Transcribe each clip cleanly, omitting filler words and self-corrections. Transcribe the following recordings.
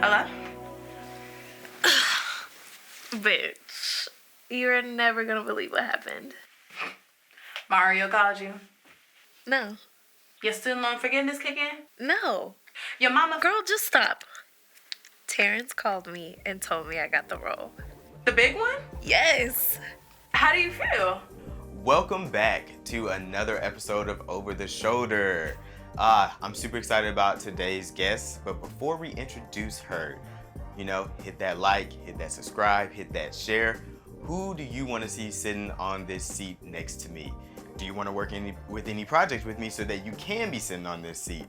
Hello? Bitch, you're never gonna believe what happened. Mario called you. No. Your student loan forgiveness kick in? No. Your mama... Girl, just stop. Terrence called me and told me I got the role. The big one? Yes. How do you feel? Welcome back to another episode of Over the Shoulder. I'm super excited about today's guest, but before we introduce her, hit that like, hit that subscribe, hit that share. Who do you want to see sitting on this seat next to me? Do you want to work with any projects with me so that you can be sitting on this seat?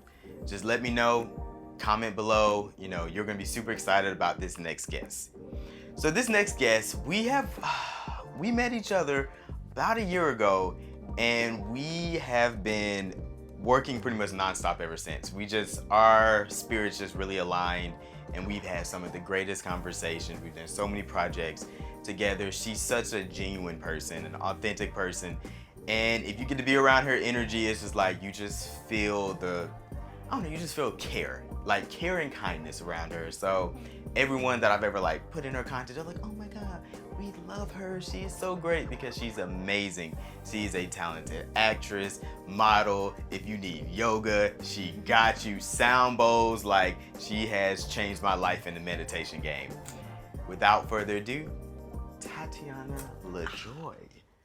Just let me know, comment below. You're going to be super excited about this next guest. So this next guest, we met each other about a year ago, and we have been working pretty much nonstop ever since. Our spirits just really aligned, and we've had some of the greatest conversations. We've done so many projects together. She's such a genuine person, an authentic person. And if you get to be around her energy, it's just like you just feel care, like care and kindness around her. So everyone that I've ever put in her content, they're like, oh my God, we love her. She is so great because she's amazing. She's a talented actress, model. If you need yoga, she got you. Sound bowls, she has changed my life in the meditation game. Without further ado, Tatiana LaJoy.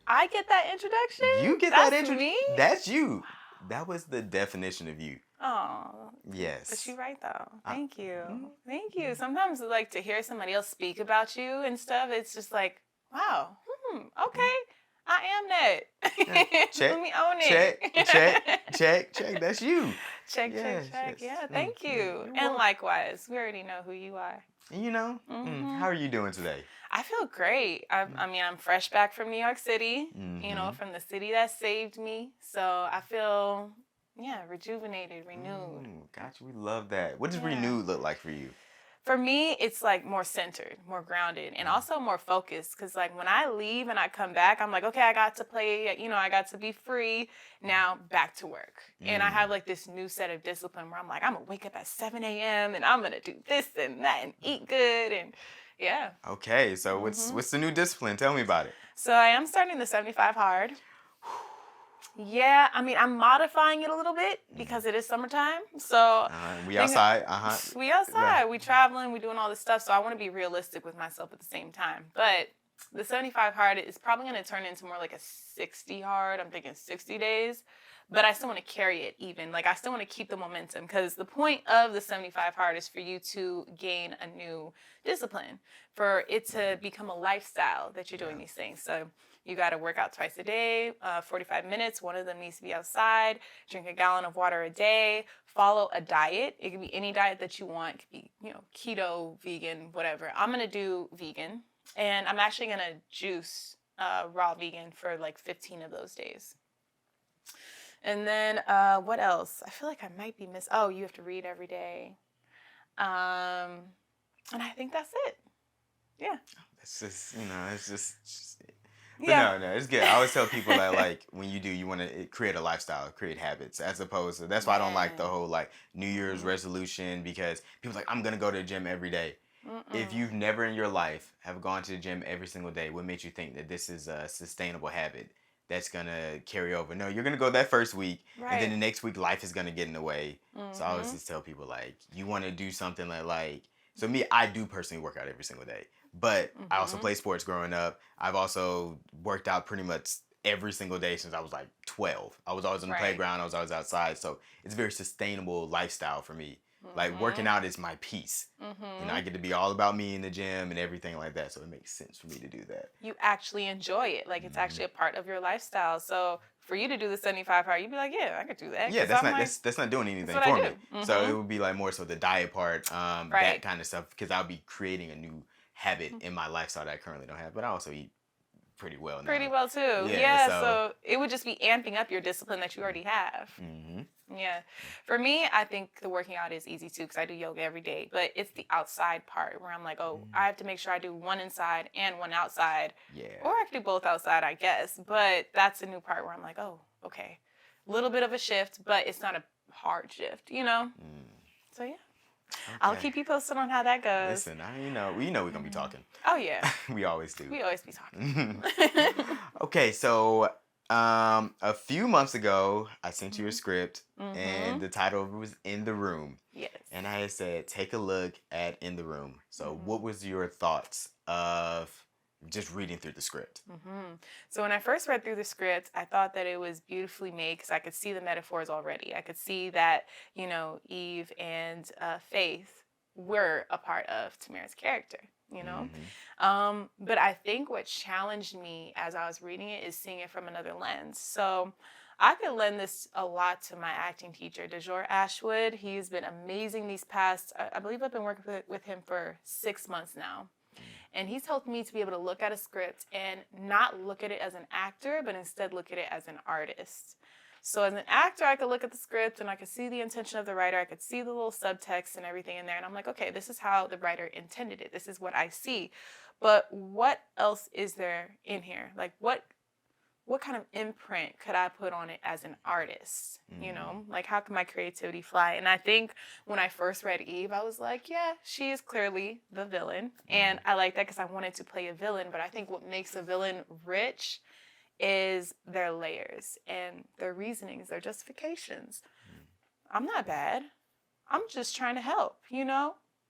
I get that introduction? You get That's that introduction? Me? That's you. That was the definition of you. Oh. Yes. But you're right, though. Thank you. Thank you. Sometimes, to hear somebody else speak about you and stuff, it's just like, wow, okay, I am that. Yeah. Check. Let me own it. Check. That's you. Check. Yeah, thank you. And likewise, we already know who you are. How are you doing today? I feel great. I'm fresh back from New York City, from the city that saved me. So I feel, rejuvenated, renewed. Gotcha. We love that. What does renewed look like for you? For me, it's more centered, more grounded, and also more focused. Because when I leave and I come back, I'm like, okay, I got to play, I got to be free. Now back to work. And I have this new set of discipline where I'm like, I'm going to wake up at 7 a.m. and I'm going to do this and that and eat good. And yeah. Okay. So what's the new discipline? Tell me about it. So I am starting the 75 hard. Yeah, I'm modifying it a little bit because it is summertime. So we outside. We outside. We traveling. We doing all this stuff. So I want to be realistic with myself at the same time. But the 75 hard is probably going to turn into more like a 60 hard. I'm thinking 60 days. But I still want to carry it even. I still want to keep the momentum because the point of the 75 hard is for you to gain a new discipline, for it to become a lifestyle that you're doing these things. So you got to work out twice a day, 45 minutes. One of them needs to be outside. Drink a gallon of water a day. Follow a diet. It can be any diet that you want. It could be, keto, vegan, whatever. I'm going to do vegan. And I'm actually going to juice raw vegan for 15 of those days. And then what else? I feel like I might be missing. Oh, you have to read every day. And I think that's it. Yeah. It's just, it's just yeah. No, it's good. I always tell people that when you do, you want to create a lifestyle, create habits, as opposed to, that's why I don't like the whole New Year's resolution, because people's I'm going to go to the gym every day. If you've never in your life have gone to the gym every single day, what makes you think that this is a sustainable habit that's going to carry over? No, you're going to go that first week, and then the next week life is going to get in the way. So I always just tell people you want to do something so me, I do personally work out every single day, but I also played sports growing up. I've also worked out pretty much every single day since I was 12. I was always on the playground. I was always outside. So it's a very sustainable lifestyle for me. Working out is my peace. I get to be all about me in the gym and everything like that. So it makes sense for me to do that. You actually enjoy it. It's actually a part of your lifestyle. So for you to do the 75 hard, you'd be like, yeah, I could do that. Yeah, that's not doing anything for me. So it would be more so the diet part, that kind of stuff, because I'll be creating a new habit in my lifestyle that I currently don't have. But I also eat pretty well now. Pretty well too. Yeah, so it would just be amping up your discipline that you already have. Yeah. For me, I think the working out is easy too, because I do yoga every day. But it's the outside part where I'm I have to make sure I do one inside and one outside. Yeah. Or I could do both outside, I guess. But that's a new part where I'm oh, okay. A little bit of a shift, but it's not a hard shift, So yeah. I'll Okay. keep you posted on how that goes. Listen, we know we're gonna be talking. Oh yeah, We always do. we always be talking. Okay, so a few months ago, I sent you a script, and the title of it was "In the Room." Yes. And I had said, take a look at "In the Room." So, what was your thoughts of just reading through the script? So when I first read through the script, I thought that it was beautifully made because I could see the metaphors already. I could see that, Eve and Faith were a part of Tamara's character, But I think what challenged me as I was reading it is seeing it from another lens. So I could lend this a lot to my acting teacher, DeJour Ashwood. He's been amazing these past, I believe I've been working with him for 6 months now. And he's helped me to be able to look at a script and not look at it as an actor, but instead look at it as an artist. So as an actor, I could look at the script and I could see the intention of the writer. I could see the little subtext and everything in there. And I'm like, okay, this is how the writer intended it. This is what I see. But what else is there in here? Like what kind of imprint could I put on it as an artist? Like how can my creativity fly? And I think when I first read Eve, I was like, yeah, she is clearly the villain. And I like that because I wanted to play a villain. But I think what makes a villain rich is their layers and their reasonings, their justifications. I'm not bad. I'm just trying to help,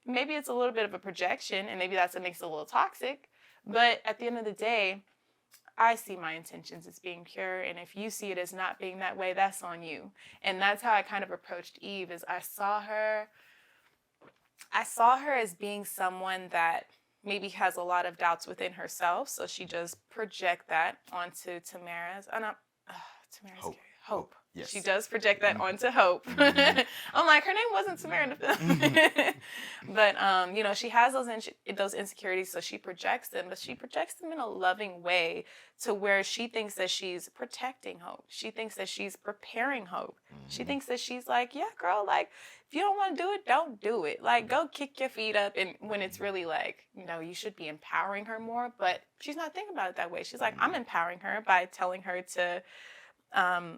Maybe it's a little bit of a projection and maybe that's what makes it a little toxic. But at the end of the day, I see my intentions as being pure, and if you see it as not being that way, that's on you. And that's how I kind of approached Eve. Is I saw her as being someone that maybe has a lot of doubts within herself, so she just project that onto Tamara's. Tamara's Hope. Yes. She does project that onto Hope. I'm like, her name wasn't Tamara in the film. But, she has those insecurities, so she projects them, but she projects them in a loving way to where she thinks that she's protecting Hope. She thinks that she's preparing Hope. She thinks that she's like, yeah, girl, like, if you don't want to do it, don't do it. Like, go kick your feet up. And when it's really like, you should be empowering her more. But she's not thinking about it that way. She's like, I'm empowering her by telling her to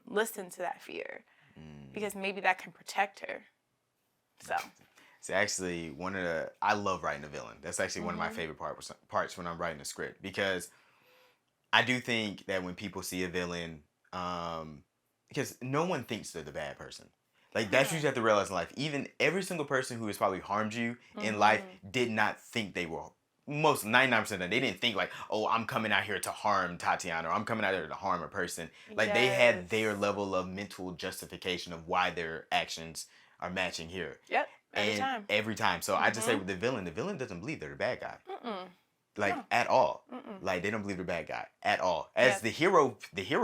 listen to that fear because maybe that can protect her. So it's actually I love writing a villain. That's actually one of my favorite parts when I'm writing a script, because I do think that when people see a villain, because no one thinks they're the bad person. Like that's what you have to realize in life. Even every single person who has probably harmed you in life did not think they were. Most 99% of them, they didn't think like, oh, I'm coming out here to harm Tatiana, or I'm coming out here to harm a person. Like they had their level of mental justification of why their actions are matching here. Yep. Every time. So I just say with the villain doesn't believe they're the bad guy. Like at all. Like they don't believe they're the bad guy at all. As the hero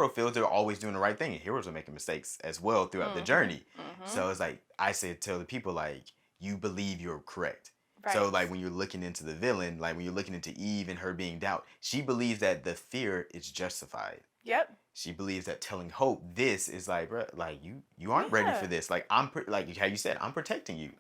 feels they're always doing the right thing, and heroes are making mistakes as well throughout the journey. So it's like I tell the people, like, you believe you're correct. Right. So like when you're looking into the villain, like when you're looking into Eve and her being doubt, she believes that the fear is justified. Yep. She believes that telling Hope this is like, bro, like you aren't ready for this. Like like how you said, I'm protecting you.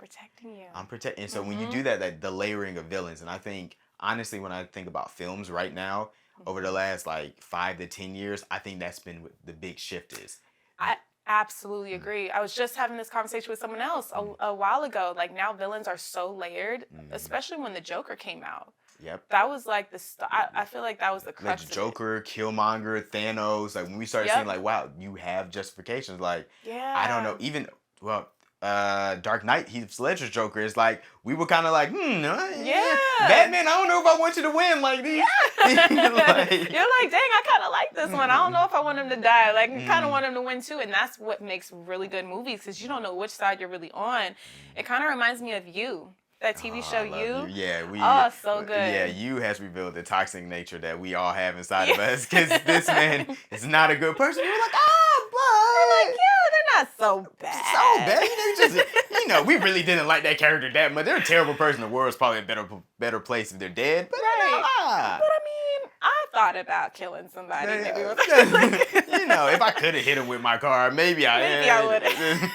I'm protecting. And so when you do that, like the layering of villains, and I think honestly, when I think about films right now, over the last like 5 to 10 years, I think that's been what the big shift is. I absolutely agree. I was just having this conversation with someone else a while ago. Like now villains are so layered, especially when the Joker came out. Yep. That was like I feel like that was the crux of it. Joker, Killmonger, Thanos. Like when we started seeing like, wow, you have justifications. Like, I don't know. Even, Dark Knight, Heath Ledger's Joker is like, we were kind of like, Batman, I don't know if I want you to win like these. You're like, dang, I kind of like this one. I don't know if I want him to die. Like, I kind of want him to win too. And that's what makes really good movies, because you don't know which side you're really on. It kind of reminds me of You. That TV show, You. Yeah, so good. Yeah, You has revealed the toxic nature that we all have inside of us, because this man is not a good person. We're like, but they're not so bad. So bad. They just, we really didn't like that character that much. They're a terrible person. The world's probably a better place if they're dead. But But I mean, I thought about killing somebody. Maybe if I could have hit him with my car, maybe I would have.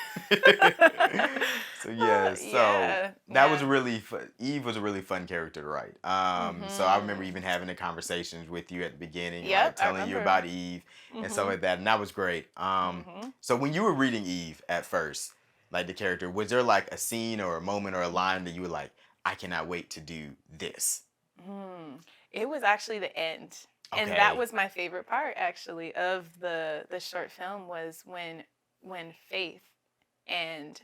That was really fun. Eve was a really fun character to write. So I remember even having the conversations with you at the beginning, like telling you about Eve and stuff like that, and that was great. So when you were reading Eve at first, like the character, was there like a scene or a moment or a line that you were like, I cannot wait to do this? It was actually the end. And Okay. that was my favorite part, actually, of the short film, was when Faith and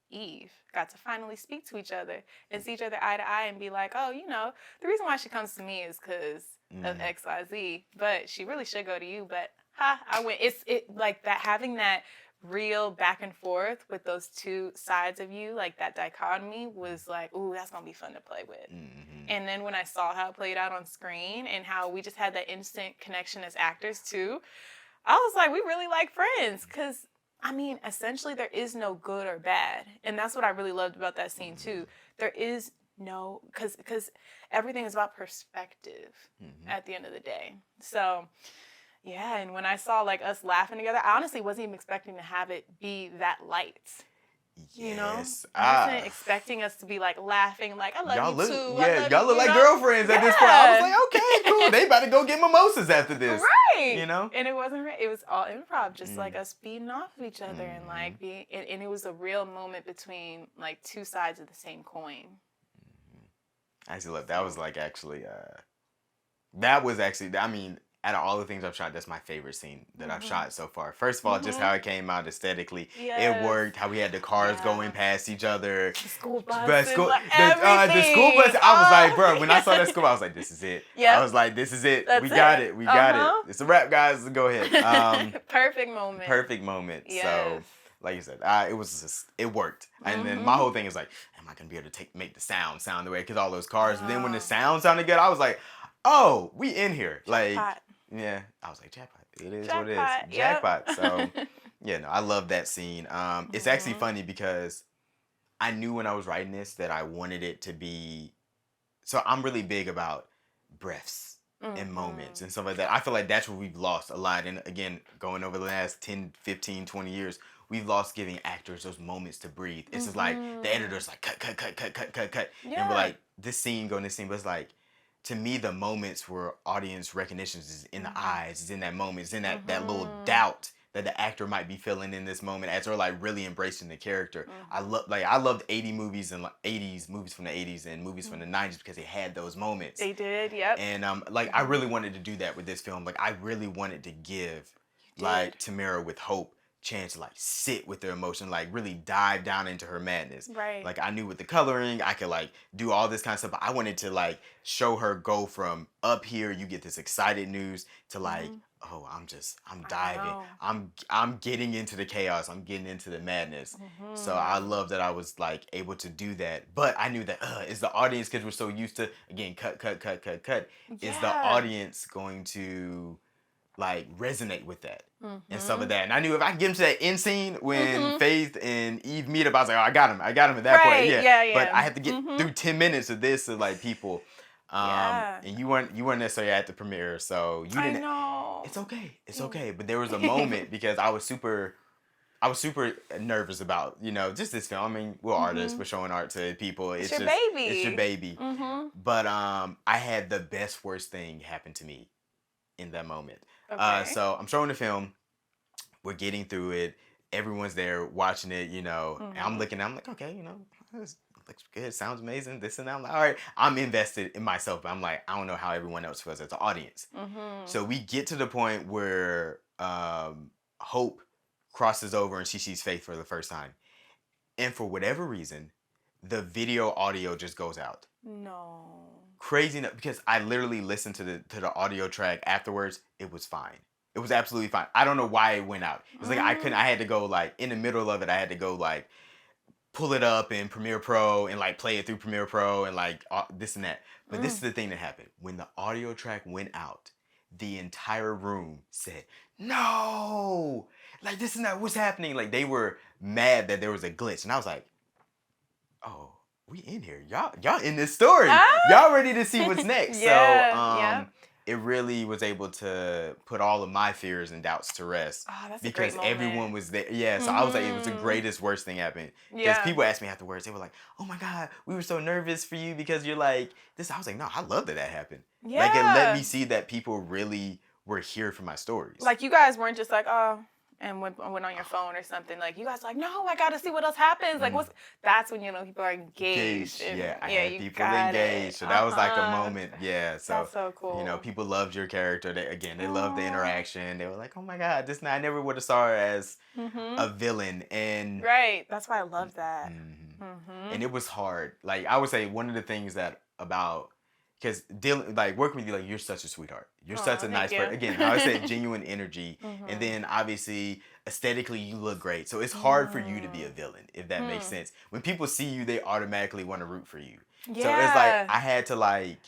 Eve got to finally speak to each other and see each other eye to eye and be like, oh, you know, the reason why she comes to me is because of X, Y, Z, but she really should go to you. But I went. It like that, having that real back and forth with those two sides of you, like that dichotomy, was like, ooh, that's gonna be fun to play with. And then when I saw how it played out on screen and how we just had that instant connection as actors too, I was like, we really like friends. Because I mean, essentially there is no good or bad, and that's what I really loved about that scene too. There is no, because everything is about perspective at the end of the day. So yeah, and when I saw like us laughing together, I honestly wasn't even expecting to have it be that light. You know, I wasn't expecting us to be like laughing, like I love you too. Yeah, y'all look like girlfriends at this point. I was like, okay, cool. They about to go get mimosas after this, right? You know, and it wasn't. It was all improv, just like us feeding off of each other and like being. And it was a real moment between like two sides of the same coin. I actually love that. Was like actually, that was actually. I mean, out of all the things I've shot, that's my favorite scene that I've shot so far. First of all, just how it came out aesthetically. It worked. How we had the cars going past each other. The school bus. The school bus. I was like, bro, when I saw that school, I was like, this is it. Yeah. I was like, this is it. That's we got it. We got it. It's a wrap, guys. Go ahead. Perfect moment. Perfect moment. Yes. So, like you said, it was just, it worked. And then my whole thing is like, am I gonna be able to make the sound the way? Because all those cars. And then when the sound sounded good, I was like, oh, we in here. Like. Yeah, I was like, jackpot. It is what it is. Jackpot. So, yeah, no, I love that scene. It's actually funny because I knew when I was writing this that I wanted it to be. So I'm really big about breaths and moments and stuff like that. I feel like that's what we've lost a lot. And again, going over the last 10, 15, 20 years, we've lost giving actors those moments to breathe. It's just like the editor's like, cut. Yeah. And we're like, this scene, but it's like, to me, the moments where audience recognition is in the eyes, is in that moment, is in that little doubt that the actor might be feeling in this moment as they're like really embracing the character. I loved 80 movies and 80s movies from the 80s and movies from the 90s because they had those moments. They did, yep. And I really wanted to do that with this film. Like I really wanted to give like Tamara with Hope chance to like sit with their emotion, like really dive down into her madness. Right. Like I knew with the coloring, I could like do all this kind of stuff, but I wanted to like show her go from up here, you get this excited news to like, oh, I'm diving. I'm getting into the chaos. I'm getting into the madness. So I love that I was like able to do that. But I knew that is the audience, because we're so used to, again, cut. Is the audience going to like resonate with that and stuff like that? And I knew if I could get him to that end scene when Faith and Eve meet up, I was like, oh, I got him at that point. Yeah. But I have to get through 10 minutes of this to like people. And you weren't necessarily at the premiere, so you didn't. I know. It's okay. But there was a moment because I was super nervous about, just this film. I mean, we're artists, we're showing art to people. It's your baby. It's your baby. But I had the worst thing happen to me in that moment. Okay. So I'm showing the film. We're getting through it. Everyone's there watching it, and I'm looking. I'm like, okay, this looks good. Sounds amazing. This and that. I'm like, all right. I'm invested in myself, but I'm like, I don't know how everyone else feels as an audience. So we get to the point where Hope crosses over and she sees Faith for the first time, and for whatever reason, the video audio just goes out. No. Crazy enough, because I literally listened to the audio track afterwards. It was fine. It was absolutely fine. I don't know why it went out. It's like I had to go like in the middle of it. I had to go like pull it up in Premiere Pro and like play it through Premiere Pro and like this and that. But this is the thing that happened. When the audio track went out, the entire room said, no, like this is not what's happening. Like they were mad that there was a glitch. And I was like, oh, we in here. Y'all in this story. Y'all ready to see what's next. So it really was able to put all of my fears and doubts to rest. Oh, that's because a great moment. everyone was there. Yeah, so I was like, it was the greatest, worst thing happened. Because people asked me afterwards, they were like, oh my God, we were so nervous for you because you're like this. I was like, no, I love that happened. Yeah. Like it let me see that people really were here for my stories. Like you guys weren't just like, oh, and went on your phone or something, like you guys are like, no, I gotta see what else happens. Like that's when you know people are engaged. And, yeah, I yeah, had you people got engaged. it. So that was like a moment. Yeah. So That's so cool. you know, people loved your character. They loved the interaction. They were like, oh my God, I never would have saw her as a villain. And Right. That's why I love that. and it was hard. Like I would say one of the things that about because dealing like working with you, like you're such a sweetheart. You're such a nice person. Again, I would say genuine energy, and then obviously aesthetically you look great. So it's hard for you to be a villain, if that makes sense. When people see you, they automatically want to root for you. Yeah. So it's like I had to like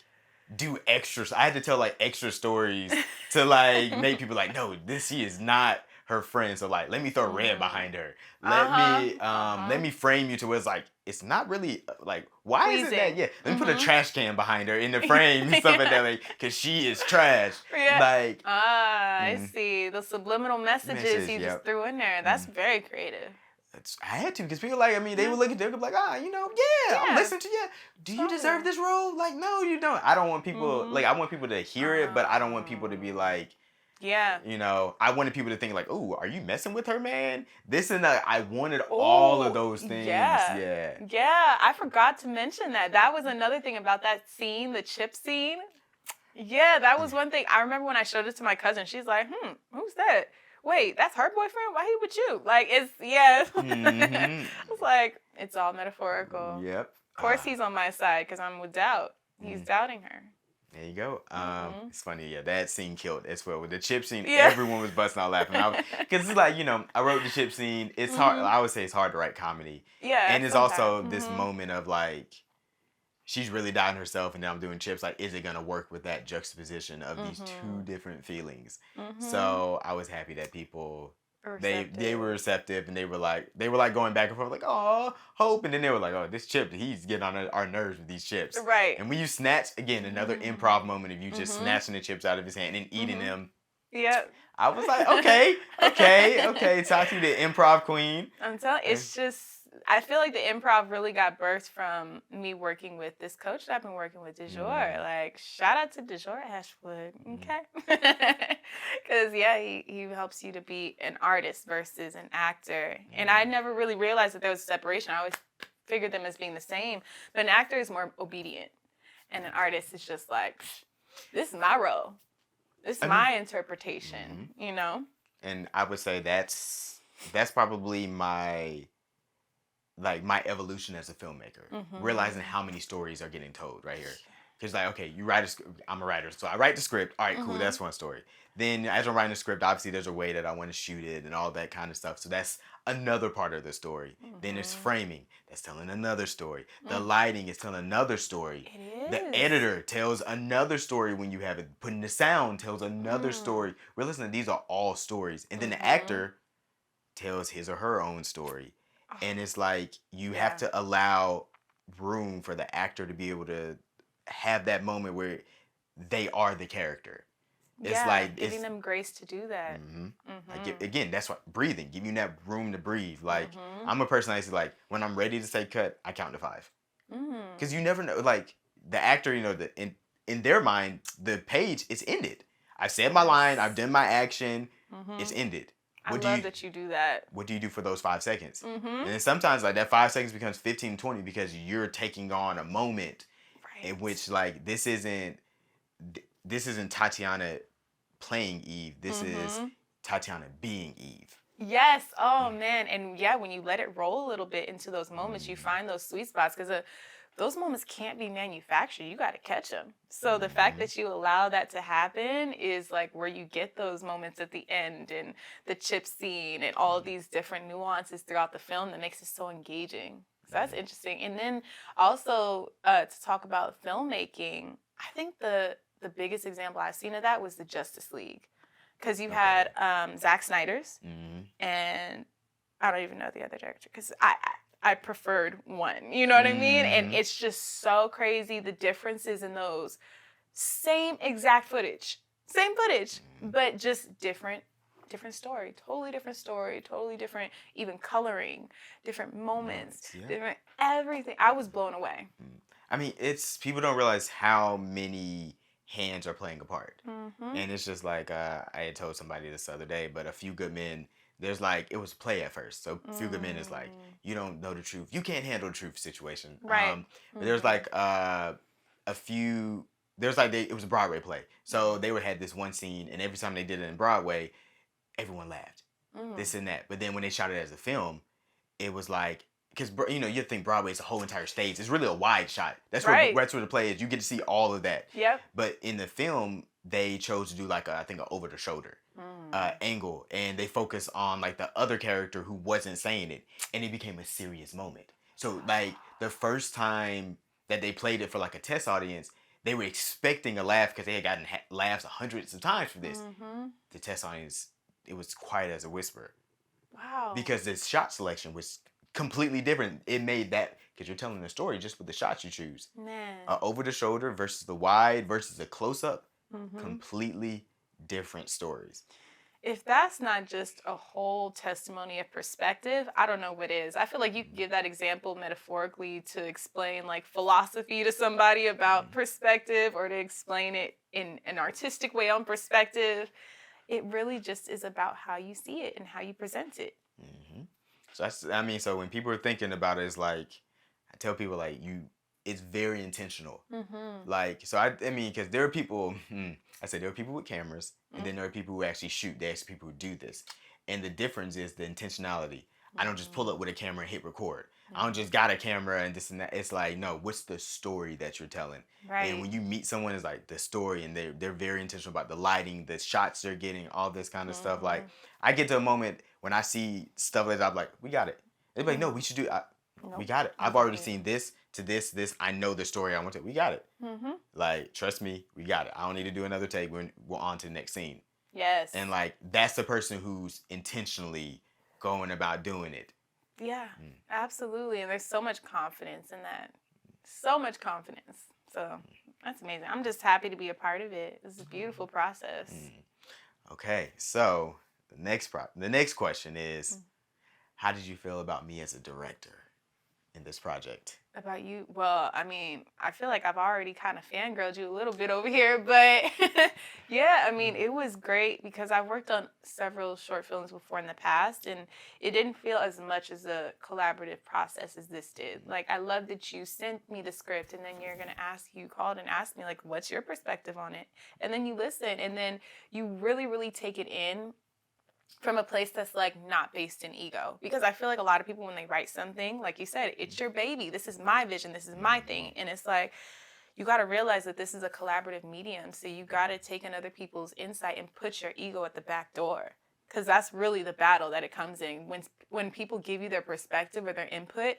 do extras. I had to tell like extra stories to like make people like, no, she is not her friend. So like, let me throw red behind her. Let me frame you to where it's like, it's not really like, why is it that? Yeah, let me put a trash can behind her in the frame and stuff like that, like, cause she is trash. Yeah. Like, I see the subliminal messages you just threw in there. That's very creative. I had to because people like, I mean, they would look at them like, you know, I'm listening to you. Do you deserve this role? Like, no, you don't. I don't want people like, I want people to hear it, but I don't want people to be like, you know, I wanted people to think like, oh, are you messing with her, man? This and that. I wanted all of those things. Yeah. I forgot to mention that. That was another thing about that scene, the chip scene. Yeah, that was one thing. I remember when I showed it to my cousin. She's like, who's that? Wait, that's her boyfriend? Why he with you? Like, it's, It's like, it's all metaphorical. Yep. Of course he's on my side because I'm with doubt. He's doubting her. There you go. It's funny, that scene killed as well. With the chip scene, everyone was busting out laughing. Because it's like, you know, I wrote the chip scene. It's hard. I would say it's hard to write comedy. Yeah. And it's also this moment of like, she's really doubting herself and now I'm doing chips. Like, is it going to work with that juxtaposition of these two different feelings? So I was happy that people, they were receptive and they were like going back and forth like, oh, hope. And then they were like, oh, this chip, he's getting on our nerves with these chips. Right. And when you snatch, again, another improv moment of you just snatching the chips out of his hand and eating them. Yeah. I was like, okay. Tati, the improv queen. I'm telling you, it's just, I feel like the improv really got birthed from me working with this coach that I've been working with, DeJour. Like, shout out to DeJour Ashwood, okay? Because, he helps you to be an artist versus an actor. And I never really realized that there was a separation. I always figured them as being the same. But an actor is more obedient. And an artist is just like, this is my role. This is my interpretation, you know? And I would say that's probably my evolution as a filmmaker, realizing how many stories are getting told right here. Because like, okay, you write a script. I'm a writer, so I write the script. All right, cool, that's one story. Then as I'm writing the script, obviously there's a way that I want to shoot it and all that kind of stuff. So that's another part of the story. Then there's framing. That's telling another story. The lighting is telling another story. It is. The editor tells another story when you have it. Putting the sound tells another story. Realizing that these are all stories. And then the actor tells his or her own story. And it's like you have to allow room for the actor to be able to have that moment where they are the character. It's like giving them grace to do that. Like, again, that's what breathing, giving you that room to breathe. Like I'm a person I used to like when I'm ready to say cut, I count to 5 because you never know. Like the actor, you know, in their mind, the page is ended. I said my line, I've done my action, it's ended. I love that you do that. What do you do for those 5 seconds? And then sometimes like that 5 seconds becomes 15, 20 because you're taking on a moment in which like this isn't Tatiana playing Eve. This is Tatiana being Eve. Yes. Oh man. And when you let it roll a little bit into those moments, you find those sweet spots because those moments can't be manufactured. You got to catch them. So the fact that you allow that to happen is like where you get those moments at the end and the chip scene and all of these different nuances throughout the film that makes it so engaging. So that's interesting. And then also to talk about filmmaking, I think the biggest example I've seen of that was the Justice League. Because you had Zack Snyder's and I don't even know the other director because I preferred one, you know what I mean? And it's just so crazy the differences in those same exact footage, but just different story, totally different, even coloring, different moments, different everything. I was blown away. I mean, people don't realize how many hands are playing a part. And it's just like, I had told somebody this other day, but A Few Good Men, there's like, it was play at first. So a few good men is like, you don't know the truth. You can't handle the truth situation. Right. But there's like a few, there's like, it was a Broadway play. So they had this one scene, and every time they did it in Broadway, everyone laughed. This and that. But then when they shot it as a film, it was like, because, you know, you think Broadway is a whole entire stage. It's really a wide shot. That's where the play is. You get to see all of that. Yep. But in the film, they chose to do like I think an over the shoulder angle, and they focus on like the other character who wasn't saying it, and it became a serious moment. So like the first time that they played it for like a test audience, they were expecting a laugh because they had gotten laughs hundreds of times for this. The test audience, it was quiet as a whisper. Wow. Because the shot selection was completely different. It made that, because you're telling a story just with the shots you choose. Man. Over the shoulder versus the wide versus the close up, completely different stories. If that's not just a whole testimony of perspective, I don't know what is. I feel like you could give that example metaphorically to explain like philosophy to somebody about perspective, or to explain it in an artistic way on perspective. It really just is about how you see it and how you present it. So so when people are thinking about it, it's like, I tell people like, it's very intentional. Like, so I mean, because there are people, I said there are people with cameras, and then there are people who actually shoot. There's people who do this. And the difference is the intentionality. I don't just pull up with a camera and hit record. I don't just got a camera and this and that. It's like, no, what's the story that you're telling? Right. And when you meet someone, it's like the story, and they're very intentional about the lighting, the shots they're getting, all this kind of stuff. Like, I get to a moment when I see stuff like that, I'm like, we got it. They're like, no, we should do we got it. I've already seen this to this. I know the story I want to. We got it. Like, trust me, we got it. I don't need to do another take. We're on to the next scene. Yes. And like, that's the person who's intentionally going about doing it. Yeah, absolutely. And there's so much confidence in that. So much confidence. So that's amazing. I'm just happy to be a part of it. It's a beautiful process. Okay, so the next question is, how did you feel about me as a director in this project? About you? Well, I mean, I feel like I've already kind of fangirled you a little bit over here, but yeah, I mean, it was great because I've worked on several short films before in the past, and it didn't feel as much as a collaborative process as this did. Like, I love that you sent me the script, and then you called and asked me, like, what's your perspective on it? And then you listen, and then you really, really take it in from a place that's like not based in ego. Because I feel like a lot of people, when they write something, like you said, it's your baby. This is my vision. This is my thing. And it's like, you got to realize that this is a collaborative medium. So you got to take in other people's insight and put your ego at the back door. Because that's really the battle that it comes in. When people give you their perspective or their input,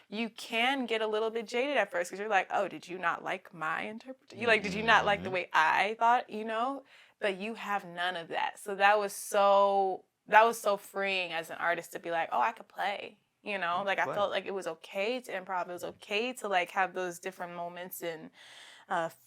you can get a little bit jaded at first because you're like, oh, did you not like my interpretation? Did you not like the way I thought, But you have none of that. So that was so freeing as an artist to be like, oh, I could play, Like, I felt like it was okay to improv. It was okay to, like, have those different moments and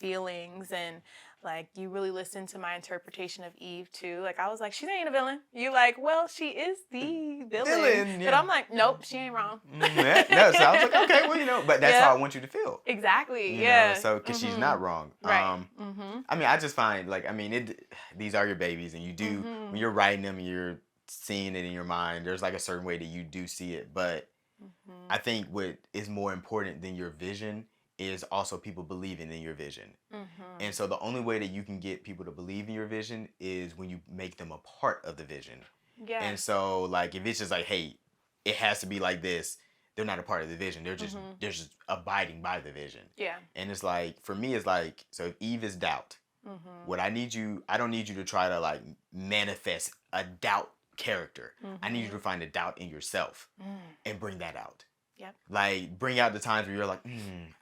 feelings. And, like, you really listened to my interpretation of Eve, too. Like, I was like, she ain't a villain. You're like, well, she is the villain. Yeah. But I'm like, nope, she ain't wrong. So I was like, okay, well, but that's how I want you to feel. Exactly, So, because she's not wrong. Right. I mean, I just find, like, these are your babies, and you do, when you're writing them, you're seeing it in your mind. There's, like, a certain way that you do see it. But I think what is more important than your vision is also people believing in your vision. And so the only way that you can get people to believe in your vision is when you make them a part of the vision. Yeah. And so, like, if it's just like, hey, it has to be like this, they're not a part of the vision. They're just abiding by the vision. Yeah. And it's like, for me, it's like, so if Eve is doubt, what I don't need you to try to, like, manifest a doubt character. I need you to find a doubt in yourself and bring that out. Yep. Like, bring out the times where you're like,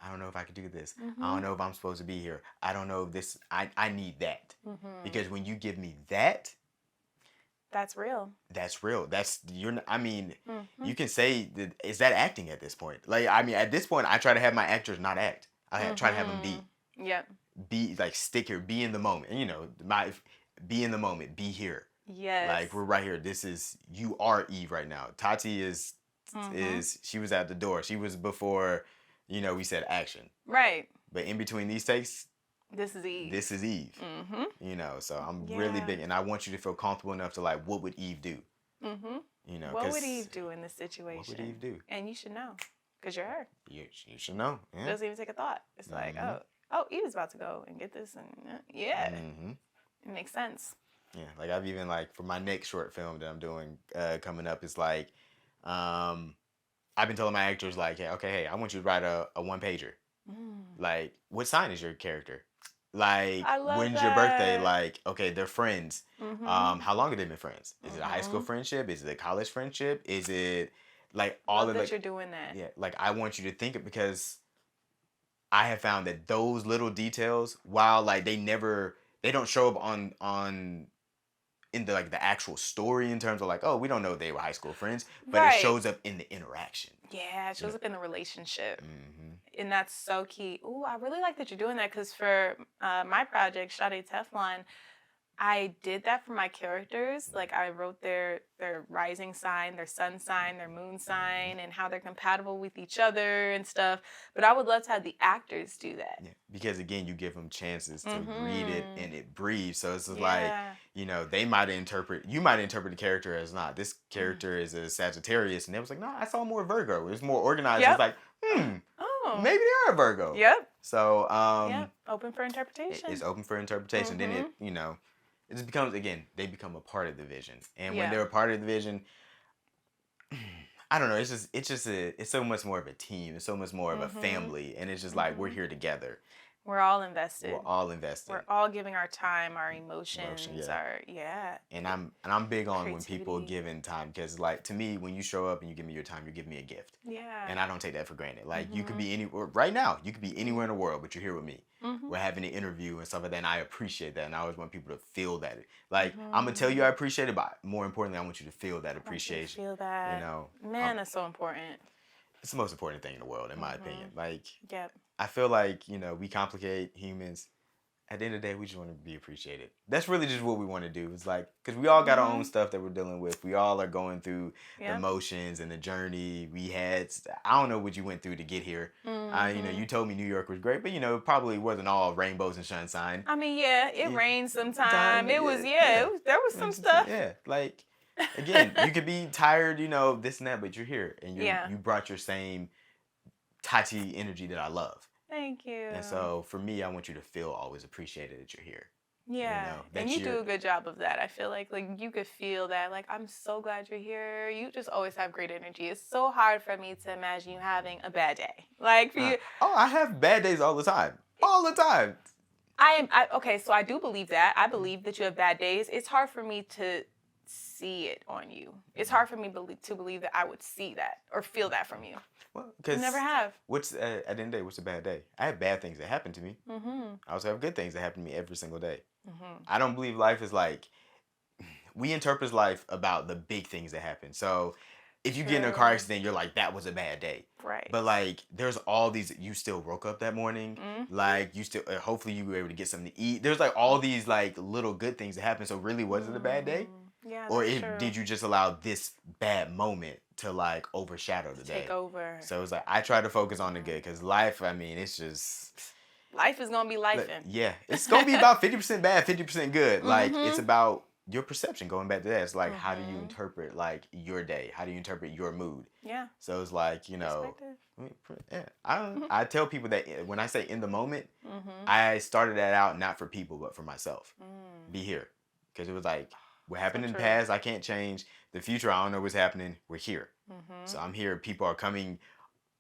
I don't know if I could do this. I don't know if I'm supposed to be here. I don't know if this, I need that. Because when you give me that, that's real. That's real. You can say, is that acting at this point? Like, I mean, at this point, I try to have my actors not act. I try to have them be. Yep. Be, like, stick here, be in the moment. Be in the moment, be here. Yes. Like, we're right here. You are Eve right now. Tati is she was at the door. She was before, we said action. Right. But in between these takes, this is Eve. This is Eve. So I'm really big, and I want you to feel comfortable enough to, like, what would Eve do? Mm-hmm. You know, What would Eve do in this situation? What would Eve do? And you should know, because you're her. You should know. Yeah. It doesn't even take a thought. It's like, Mhm. oh, Eve's about to go and get this, and yeah, Mhm. it makes sense. Yeah, like I've even like for my next short film that I'm doing coming up, it's like I've been telling my actors like, hey, I want you to write a one pager. Like, what sign is your character? Like, I love when's your birthday? that. Like, okay, they're friends. Mm-hmm. How long have they been friends? Is it a high school friendship? Is it a college friendship? Is it like all Love of that like you're doing that. yeah, like I want you to think it because I have found that those little details, while like they don't show up on in the like the actual story in terms of like, oh, we don't know they were high school friends, but Right. it shows up in the interaction. Yeah, it shows up in the relationship. Mm-hmm. And that's so key. Ooh, I really like that you're doing that because for my project, Sade Teflon, I did that for my characters. Like I wrote their rising sign, their sun sign, their moon sign, and how they're compatible with each other and stuff. But I would love to have the actors do that. Yeah, because again, you give them chances to read it and it breathes. So it's just like, Yeah. you know, you might interpret the character as not. This character is a Sagittarius, and they was like, no, I saw more Virgo. It's more organized. Yep. It's like, Oh. maybe they are Virgo. Yep. So Yep. Open for interpretation. it's open for interpretation. Then it, you know, it just becomes again, they become a part of the vision, and when they're a part of the vision, I don't know. It's so much more of a team. It's so much more of a family, and it's just like we're here together. We're all invested. We're all invested. We're all giving our time, our emotions, yeah. And I'm big on when people Creativity. giving time because like to me when you show up and you give me your time, you're giving me a gift. Yeah. And I don't take that for granted. Like you could be right now, you could be anywhere in the world, but you're here with me. We're having an interview and stuff like that, and I appreciate that. And I always want people to feel that. Like I'm gonna tell you I appreciate it, but more importantly, I want you to feel that appreciation. Feel that. You know, Man, that's so important. it's the most important thing in the world, in my opinion. Like, Yep. I feel like, you know, we complicate humans. At the end of the day, we just want to be appreciated. That's really just what we want to do. It's like, because we all got our own stuff that we're dealing with. We all are going through the emotions and the journey. I don't know what you went through to get here. You know, you told me New York was great, but, you know, it probably wasn't all rainbows and sunshine. I mean, yeah, it rained sometime. There was some stuff. Yeah, like, again, you could be tired, you know, this and that, but you're here. And you brought your same Tati energy that I love. Thank you. And so for me, I want you to feel always appreciated that you're here. Yeah. You know, and you do a good job of that. I feel like you could feel that. Like, I'm so glad you're here. You just always have great energy. It's so hard for me to imagine you having a bad day. Like for you. Oh, I have bad days all the time. All the time. Okay, so I do believe that. I believe that you have bad days. It's hard for me to see it on you. It's hard for me to believe that I would see that or feel that from you. Well, because you never have. What's at the end of the day? What's a bad day? I have bad things that happen to me. I also have good things that happen to me every single day. I don't believe life is like we interpret life about the big things that happen. So if you get in a car accident, you're like, that was a bad day. Right. But like, there's all these. You still woke up that morning. Like you still. Hopefully, you were able to get something to eat. There's like all these like little good things that happen. So really, was it a bad day? Yeah. Or did you just allow this bad moment to like overshadow the day? Take over. So it's like I try to focus on the good because life. I mean, it's just life is gonna be lifing. Yeah, it's gonna be about 50% bad, 50% good. Like it's about your perception. Going back to that, it's like how do you interpret like your day? How do you interpret your mood? Yeah. So it's like I tell people that when I say in the moment, I started that out not for people but for myself. Be here because it was like. What happened in the past, I can't change. The future, I don't know what's happening. We're here. So I'm here. People are coming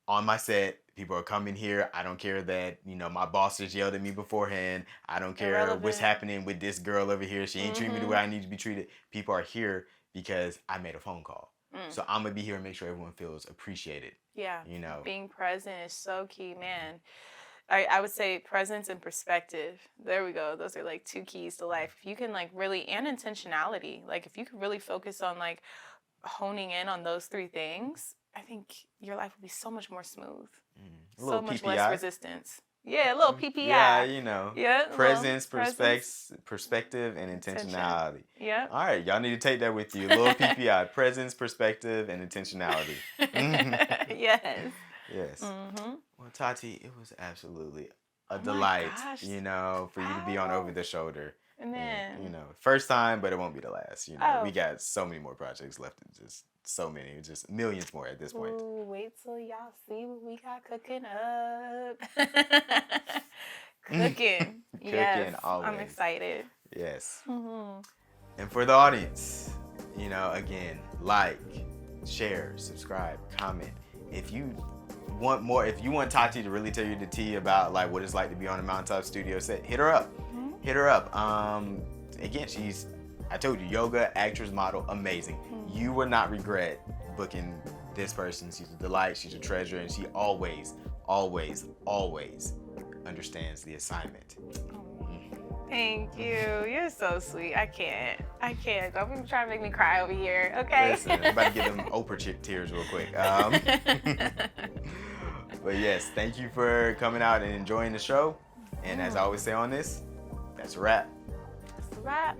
on my set. People are coming here. I don't care that, you know, my boss just yelled at me beforehand. I don't care what's happening with this girl over here. She ain't treating me the way I need to be treated. People are here because I made a phone call. So I'm going to be here and make sure everyone feels appreciated. Yeah. You know. Being present is so key, man. I would say presence and perspective. There we go. Those are like two keys to life. If you can like really, and intentionality, like if you could really focus on like honing in on those three things, I think your life would be so much more smooth. So much less resistance. Yeah, a little PPI. Yeah, you know. Yeah. Presence, perspective, and intentionality. Yeah. All right, y'all need to take that with you. A little PPI. Presence, perspective, and intentionality. Yes. Yes. Well, Tati, it was absolutely a delight, you know, for you to be on Over the Shoulder. And then, And, first time, but it won't be the last. Oh. We got so many more projects left. Just so many, just millions more at this point. Ooh, wait till y'all see what we got cooking up. Cooking. Yes, always. I'm excited. Yes. Mm-hmm. And for the audience, again, like, share, subscribe, comment. If you want more, if you want Tati to really tell you the tea about like what it's like to be on a MountainTop Studios set, hit her up. Mm-hmm. Hit her up. Again, I told you, yoga, actress, model, amazing. Mm-hmm. You will not regret booking this person. She's a delight, she's a treasure, and she always, always, always understands the assignment. Thank you. You're so sweet. I can't. Don't be trying to make me cry over here, okay? Listen, I'm about to get them Oprah tears real quick. But yes, thank you for coming out and enjoying the show. And as I always say on this, that's a wrap. That's a wrap.